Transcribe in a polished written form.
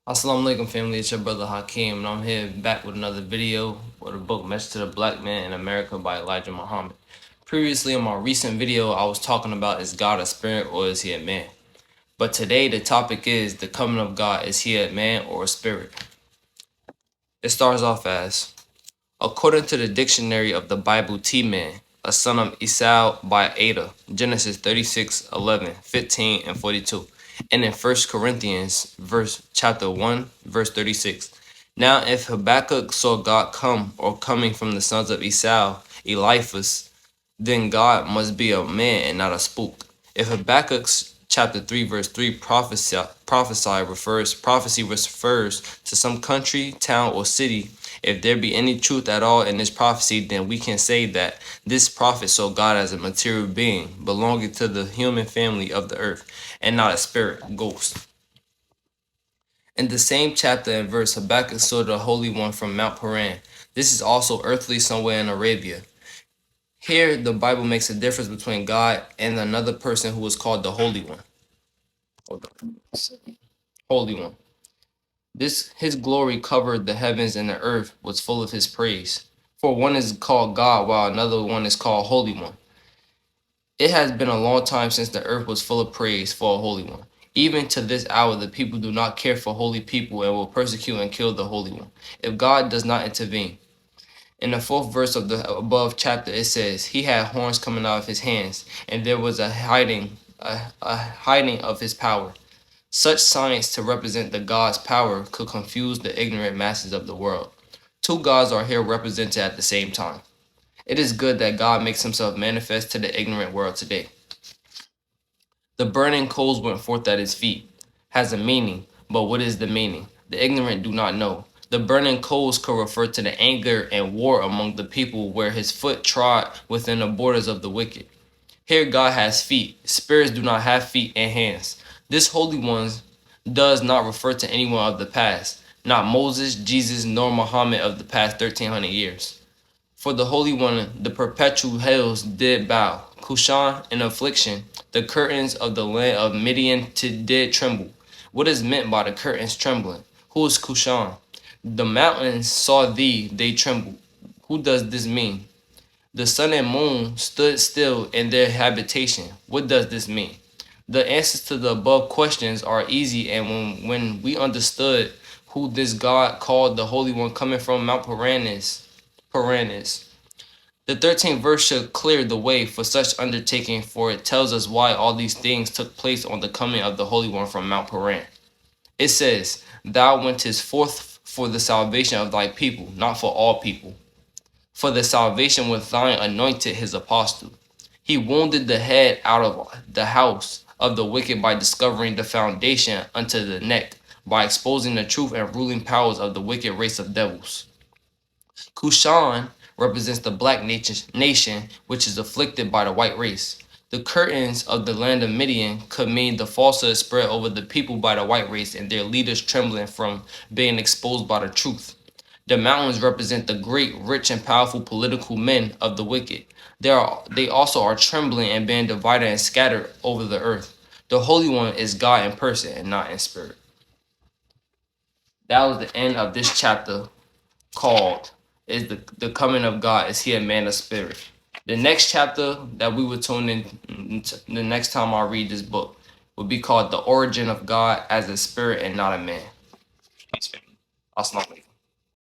Assalamu alaikum family, it's your brother Hakeem and I'm here back with another video with the book Message to the Black Man in America by Elijah Muhammad. Previously in my recent video I was talking about is God a spirit or is he a man? But today the topic is the coming of God, is he a man or a spirit? It starts off as, according to the dictionary of the Bible, T-Man, a son of Esau by Ada, Genesis 36:11, 15, and 42. And in 1 Corinthians chapter 1, verse 36. Now if Habakkuk saw God come or coming from the sons of Esau, Eliphaz, then God must be a man and not a spook. If Habakkuk's chapter 3 verse 3 prophecy refers to some country, town, or city, if there be any truth at all in this prophecy, then we can say that this prophet saw God as a material being belonging to the human family of the earth and not a spirit, ghost. In the same chapter and verse, Habakkuk saw the Holy One from Mount Paran. This is also earthly somewhere in Arabia. Here, the Bible makes a difference between God and another person who is called the Holy One. Holy One. His glory covered the heavens, and the earth was full of his praise. For one is called God, while another one is called Holy One. It has been a long time since the earth was full of praise for a Holy One. Even to this hour, the people do not care for holy people and will persecute and kill the Holy One, if God does not intervene. In the 4th verse of the above chapter, it says, he had horns coming out of his hands, and there was a hiding of his power. Such signs to represent the God's power could confuse the ignorant masses of the world. Two gods are here represented at the same time. It is good that God makes himself manifest to the ignorant world today. The burning coals went forth at his feet has a meaning, but what is the meaning? The ignorant do not know. The burning coals could refer to the anger and war among the people where his foot trod within the borders of the wicked. Here God has feet. Spirits do not have feet and hands. This Holy One does not refer to anyone of the past, not Moses, Jesus, nor Muhammad of the past 1300 years. For the Holy One, the perpetual hells did bow. Cushan in affliction, the curtains of the land of Midian did tremble. What is meant by the curtains trembling? Who is Cushan? The mountains saw thee, they trembled. Who does this mean? The sun and moon stood still in their habitation. What does this mean? The answers to the above questions are easy, and when we understood who this God called the Holy One coming from Mount Paran is. The 13th verse should clear the way for such undertaking, for it tells us why all these things took place on the coming of the Holy One from Mount Paran. It says, thou wentest forth for the salvation of thy people, not for all people. For the salvation with thine anointed his apostle. He wounded the head out of the house of the wicked by discovering the foundation unto the neck, by exposing the truth and ruling powers of the wicked race of devils. Cushan represents the black nation which is afflicted by the white race. The curtains of the land of Midian could mean the falsehood spread over the people by the white race and their leaders trembling from being exposed by the truth. The mountains represent the great, rich, and powerful political men of the wicked. They also are trembling and being divided and scattered over the earth. The Holy One is God in person and not in spirit. That was the end of this chapter called is the coming of God, is he a man of spirit? The next chapter that we will tune in the next time I read this book will be called The Origin of God as a Spirit and Not a Man. Peace, family. Assalamu alaikum.